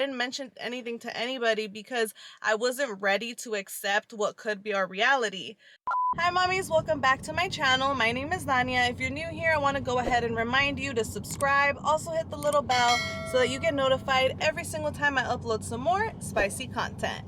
Didn't mention anything to anybody because I wasn't ready to accept what could be our reality. Hi mommies, welcome back to my channel. My name is Nanya. If you're new here, I want to go ahead and remind you to subscribe. Also hit the little bell so that you get notified every single time I upload some more spicy content.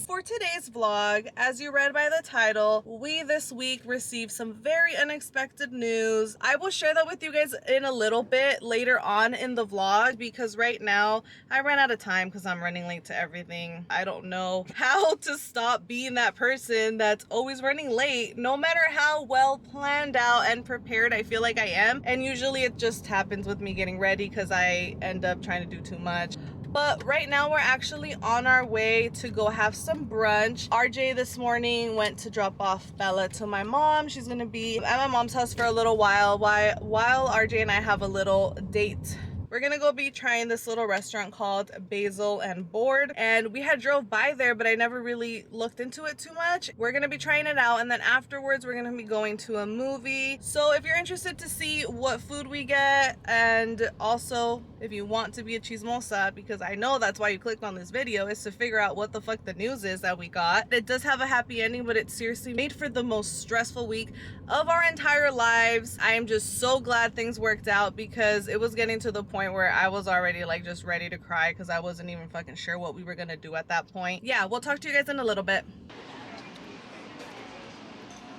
For today's vlog, as you read by the title, we this week received some very unexpected news. I will share that with you guys in a little bit later on in the vlog because right now I ran out of time because I'm running late to everything. I don't know how to stop being that person that's always running late, no matter how well planned out and prepared I feel like I am. And usually it just happens with me getting ready because I end up trying to do too much. But right now we're actually on our way to go have some brunch. RJ this morning went to drop off Bella to my mom. She's gonna be at my mom's house for a little while RJ and I have a little date. We're gonna go be trying this little restaurant called Basil Board, and we had drove by there but I never really looked into it too much. We're gonna be trying it out, and then afterwards we're gonna be going to a movie. So if you're interested to see what food we get, and also if you want to be a chismosa, because I know that's why you clicked on this video, is to figure out what the fuck the news is that we got. It does have a happy ending, but it's seriously made for the most stressful week of our entire lives. I am just so glad things worked out because it was getting to the point where I was already like just ready to cry because I wasn't even fucking sure what we were gonna do at that point. Yeah, we'll talk to you guys in a little bit.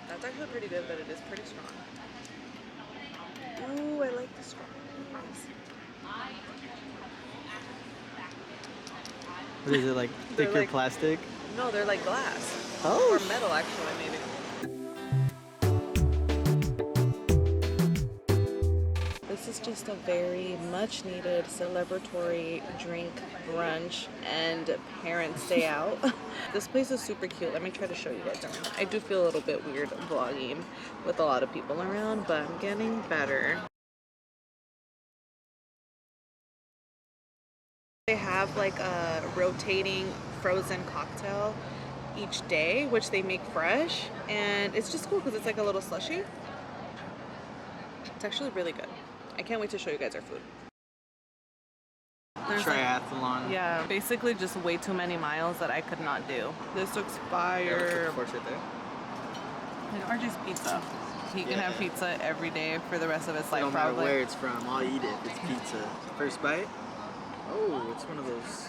That's actually pretty good, but it is pretty strong. Ooh, I like the straw. What is it, like thicker like, plastic? No, they're like glass. Oh. Or metal actually, maybe. This is just a very much needed celebratory drink brunch and parents' day out. This place is super cute. Let me try to show you guys around. I do feel a little bit weird vlogging with a lot of people around, but I'm getting better. They have like a rotating frozen cocktail each day, which they make fresh, and it's just cool because it's like a little slushy. It's actually really good. I can't wait to show you guys our food. There's triathlon. Yeah, basically just way too many miles that I could not do. This looks fire. Of course, right there. Or just pizza. He can have pizza every day for the rest of his life, No matter probably. where it's from, I'll eat it. It's pizza. First bite. Oh, it's one of those.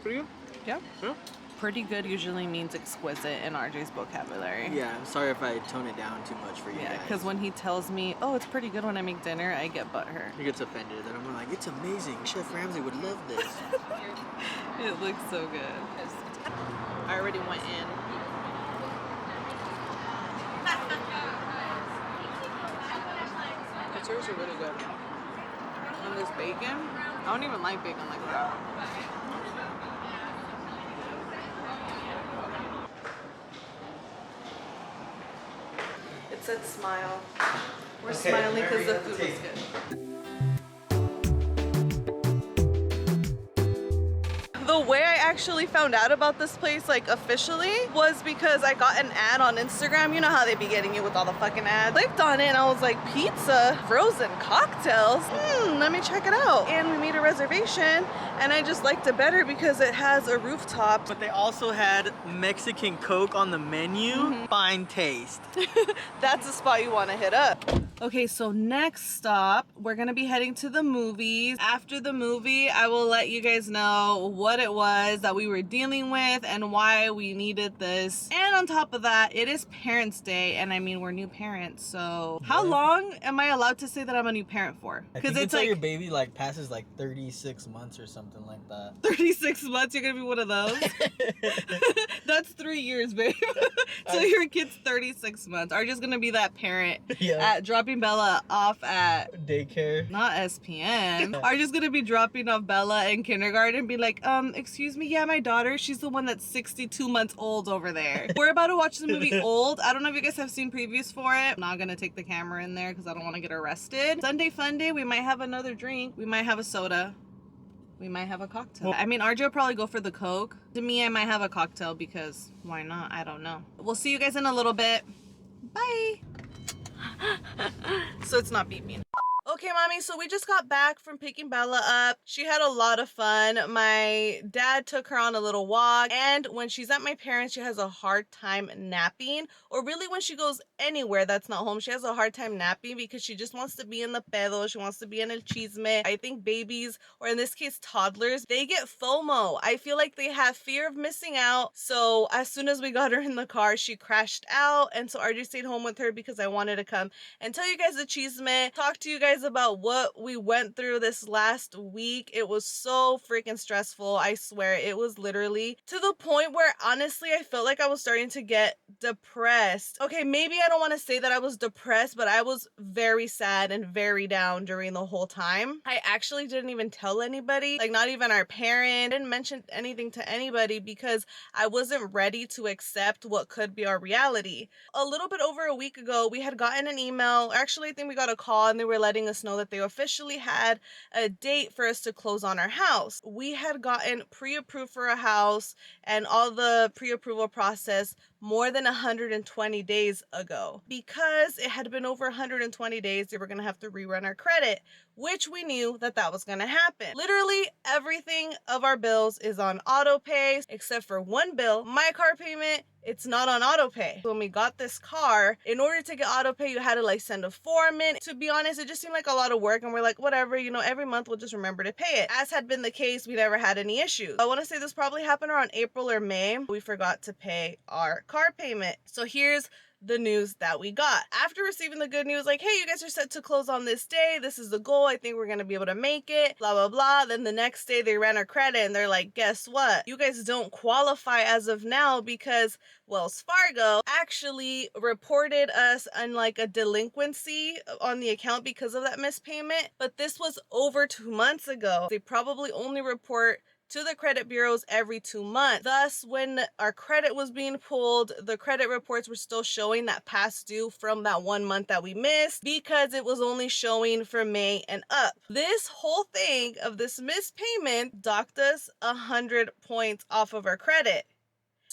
Pretty good. Yeah. Yeah. Pretty good usually means exquisite in RJ's vocabulary. Yeah, I'm sorry if I tone it down too much for you guys. Because when he tells me, oh, it's pretty good when I make dinner, I get butthurt. He gets offended that I'm like, it's amazing. Chef Ramsay would love this. It looks so good. I already went in. The serves are really good. And this bacon, I don't even like bacon like that. It said smile. We're smiling because the food was good. The way I actually found out about this place, like officially, was because I got an ad on Instagram. You know how they be getting you with all the fucking ads. Clicked on it and I was like, pizza, frozen cocktails. Let me check it out. And we made a reservation and I just liked it better because it has a rooftop. But they also had Mexican Coke on the menu. Fine taste. That's the spot you want to hit up. Okay, so next stop, we're gonna be heading to the movies. After the movie, I will let you guys know what it was that we were dealing with and why we needed this. And on top of that, it is Parents' Day, and I mean, we're new parents, so how long am I allowed to say that I'm a new parent for? Because it's like your baby like passes like 36 months or something like that. 36 months, you're gonna be one of those? That's 3 years, babe. So your kid's 36 months. Are just gonna be that parent at dropping Bella off at daycare, not SPN. Are just gonna be dropping off Bella in kindergarten and be like, excuse me, yeah, my daughter, she's the one that's 62 months old over there. We're about to watch the movie Old. I don't know if you guys have seen previews for it. I'm not gonna take the camera in there because I don't want to get arrested. Sunday fun day, we might have another drink. We might have a soda. We might have a cocktail. I mean, RJ will probably go for the Coke. To me, I might have a cocktail because why not? I don't know. We'll see you guys in a little bit. Bye. So it's not beeping. Okay, mommy, so we just got back from picking Bella up. She had a lot of fun. My dad took her on a little walk, and when she's at my parents', she has a hard time napping, or really when she goes anywhere that's not home, she has a hard time napping because she just wants to be in the pedo, she wants to be in el chisme. I think babies, or in this case toddlers, they get FOMO. I feel like they have fear of missing out. So as soon as we got her in the car, she crashed out, and so RJ stayed home with her because I wanted to come and tell you guys the chisme, talk to you guys about what we went through this last week. It was so freaking stressful. I swear, it was literally to the point where honestly I felt like I was starting to get depressed. Okay, maybe I don't want to say that I was depressed, but I was very sad and very down during the whole time. I actually didn't even tell anybody, like not even our parent. I didn't mention anything to anybody because I wasn't ready to accept what could be our reality. A little bit over a week ago, we had gotten an email. Actually, I think we got a call and they were letting us know that they officially had a date for us to close on our house. We had gotten pre-approved for a house and all the pre-approval process more than 120 days ago. Because it had been over 120 days, they were going to have to rerun our credit, which we knew that that was going to happen. Literally everything of our bills is on auto pay except for one bill, my car payment. It's not on auto pay. When we got this car, in order to get auto pay, you had to like send a form in. To be honest, it just seemed like a lot of work, and we're like, whatever, you know, every month we'll just remember to pay it. As had been the case, we never had any issues. I want to say this probably happened around April or May. We forgot to pay our car payment. So here's the news that we got. After receiving the good news, like, hey, you guys are set to close on this day. This is the goal. I think we're going to be able to make it, blah, blah, blah. Then the next day they ran our credit and they're like, guess what? You guys don't qualify as of now because Wells Fargo actually reported us on like a delinquency on the account because of that missed payment. But this was over 2 months ago. They probably only report to the credit bureaus every 2 months. Thus, when our credit was being pulled, the credit reports were still showing that past due from that 1 month that we missed because it was only showing for May and up. This whole thing of this missed payment docked us 100 points off of our credit.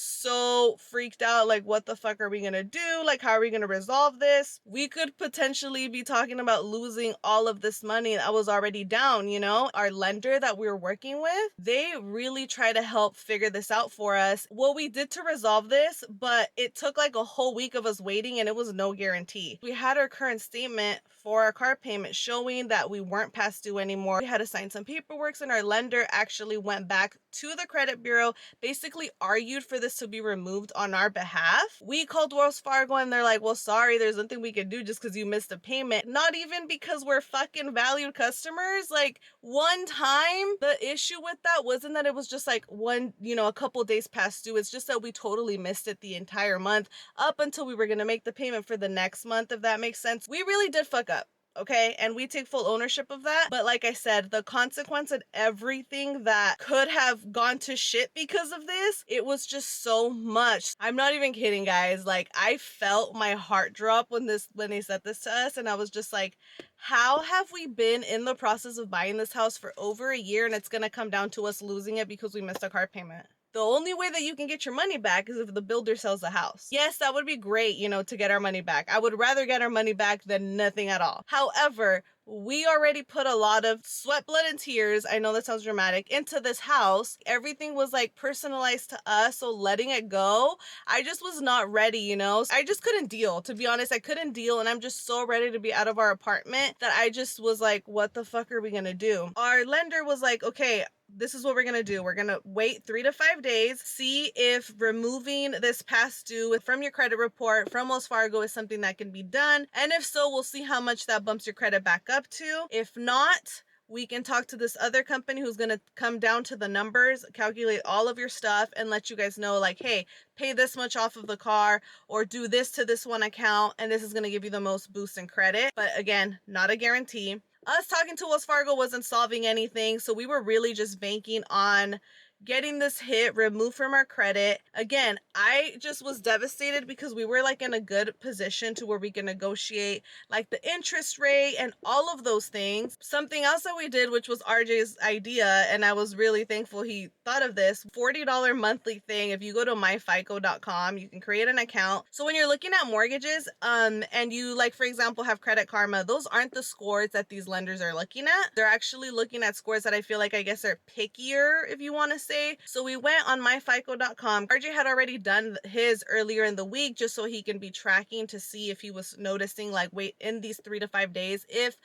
So freaked out, like, what the fuck are we gonna do? Like, how are we gonna resolve this? We could potentially be talking about losing all of this money that was already down, you know? Our lender that we were working with, they really try to help figure this out for us. What we did to resolve this, but it took like a whole week of us waiting and it was no guarantee. We had our current statement for our car payment showing that we weren't past due anymore. We had to sign some paperwork and our lender actually went back to the credit bureau, basically argued for this to be removed on our behalf. We called Wells Fargo and they're like, well, sorry, there's nothing we can do just because you missed a payment. Not even because we're fucking valued customers. Like, one time, the issue with that wasn't that it was just like one, you know, a couple days past due. It's just that we totally missed it the entire month up until we were going to make the payment for the next month, if that makes sense. We really did fuck up. Okay, and we take full ownership of that. But like I said, the consequence and everything that could have gone to shit because of this, it was just so much. I'm not even kidding, guys. Like, I felt my heart drop when they said this to us, and I was just like, how have we been in the process of buying this house for over a year and it's gonna come down to us losing it because we missed a car payment? The only way that you can get your money back is if the builder sells the house. Yes, that would be great, you know, to get our money back. I would rather get our money back than nothing at all. However, we already put a lot of sweat, blood, and tears, I know that sounds dramatic, into this house. Everything was like personalized to us, so letting it go, I just was not ready, you know? I just couldn't deal, to be honest. I couldn't deal, and I'm just so ready to be out of our apartment that I just was like, what the fuck are we gonna do? Our lender was like, okay, this is what we're gonna do. We're gonna wait 3 to 5 days, see if removing this past due from your credit report from Wells Fargo is something that can be done. And if so, we'll see how much that bumps your credit back up to. If not, we can talk to this other company who's gonna come down to the numbers, calculate all of your stuff, and let you guys know, like, hey, pay this much off of the car, or do this to this one account, and this is gonna give you the most boost in credit. But again, not a guarantee. Us talking to Wells Fargo wasn't solving anything, so we were really just banking on getting this hit removed from our credit. Again, I just was devastated because we were like in a good position to where we can negotiate like the interest rate and all of those things. Something else that we did, which was RJ's idea, and I was really thankful he thought of this, $40 monthly thing. If you go to myfico.com, you can create an account. So when you're looking at mortgages, and you, like, for example, have Credit Karma, those aren't the scores that these lenders are looking at. They're actually looking at scores that I feel like, I guess, are pickier, if you want to say. So we went on myfico.com. RJ had already done his earlier in the week just so he can be tracking to see if he was noticing, like, wait, in these 3 to 5 days, if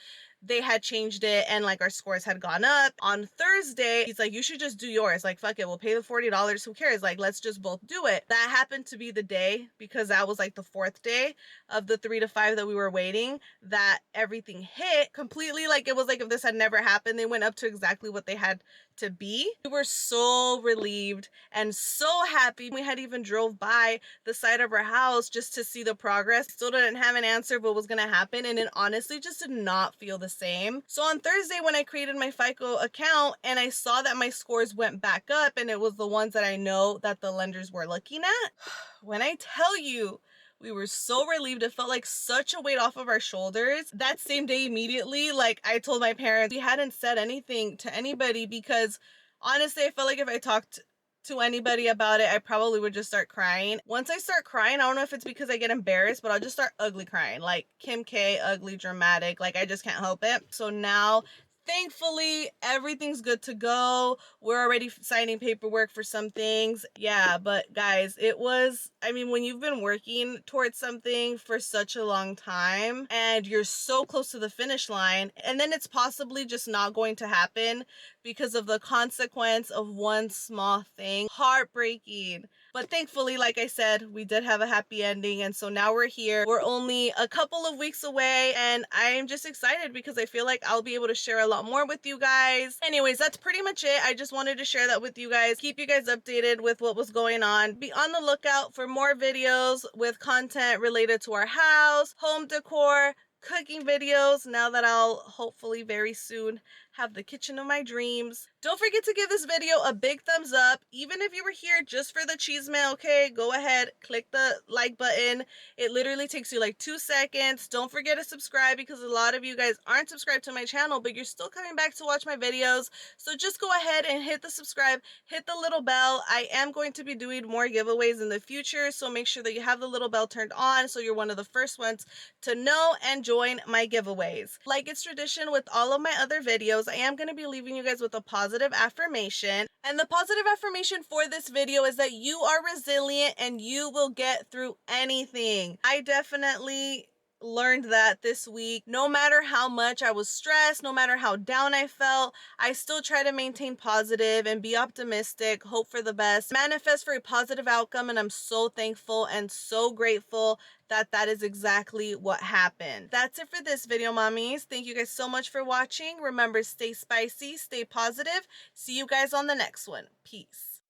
they had changed it and like our scores had gone up. On Thursday, he's like, you should just do yours. Like, fuck it, we'll pay the $40. Who cares? Like, let's just both do it. That happened to be the day, because that was like the 4th day of the 3 to 5 that we were waiting, that everything hit completely. Like, it was like if this had never happened. They went up to exactly what they had to be. We were so relieved and so happy. We had even drove by the side of our house just to see the progress. Still didn't have an answer of what was going to happen, and it honestly just did not feel the same. So on Thursday, when I created my FICO account and I saw that my scores went back up, and it was the ones that I know that the lenders were looking at, when I tell you, we were so relieved. It felt like such a weight off of our shoulders. That same day, immediately, like, I told my parents, we hadn't said anything to anybody because honestly, I felt like if I talked to anybody about it, I probably would just start crying. Once I start crying, I don't know if it's because I get embarrassed, but I'll just start ugly crying, like Kim K, ugly, dramatic. Like, I just can't help it. So now, thankfully, everything's good to go. We're already signing paperwork for some things. Yeah, but guys, it was, I mean, when you've been working towards something for such a long time and you're so close to the finish line, and then it's possibly just not going to happen because of the consequence of one small thing, heartbreaking. But thankfully, like I said, we did have a happy ending, and so now we're here. We're only a couple of weeks away, and I'm just excited because I feel like I'll be able to share a lot more with you guys. Anyways, that's pretty much it. I just wanted to share that with you guys, keep you guys updated with what was going on. Be on the lookout for more videos with content related to our house, home decor, cooking videos, now that I'll hopefully very soon have the kitchen of my dreams. Don't forget to give this video a big thumbs up. Even if you were here just for the cheese mail, okay, go ahead, click the like button. It literally takes you like 2 seconds. Don't forget to subscribe, because a lot of you guys aren't subscribed to my channel, but you're still coming back to watch my videos. So just go ahead and hit the subscribe, hit the little bell. I am going to be doing more giveaways in the future, so make sure that you have the little bell turned on so you're one of the first ones to know and join my giveaways. Like it's tradition with all of my other videos, I am going to be leaving you guys with a positive affirmation. And the positive affirmation for this video is that you are resilient and you will get through anything. I definitely learned that this week. No matter how much I was stressed, no matter how down I felt, I still try to maintain positive and be optimistic, hope for the best, manifest for a positive outcome, and I'm so thankful and so grateful that that is exactly what happened. That's it for this video, mommies. Thank you guys so much for watching. Remember, stay spicy, stay positive. See you guys on the next one. Peace.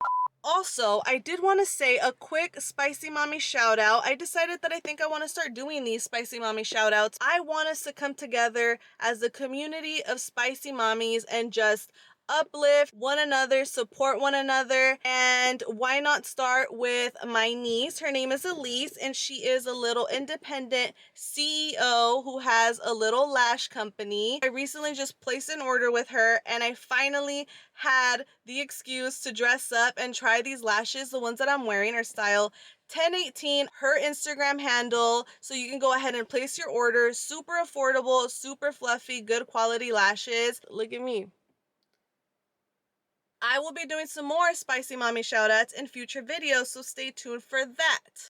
Also, I did want to say a quick Spicy Mommy shout out. I decided that I think I want to start doing these Spicy Mommy shout outs. I want us to come together as a community of Spicy Mommies and just uplift one another, support one another. And why not start with my niece? Her name is Elise, and she is a little independent CEO who has a little lash company. I recently just placed an order with her, and I finally had the excuse to dress up and try these lashes. The ones that I'm wearing are style 1018, her Instagram handle, so you can go ahead and place your order. Super affordable, super fluffy, good quality lashes. Look at me. I will be doing some more Spicy Mommy shoutouts in future videos, so stay tuned for that.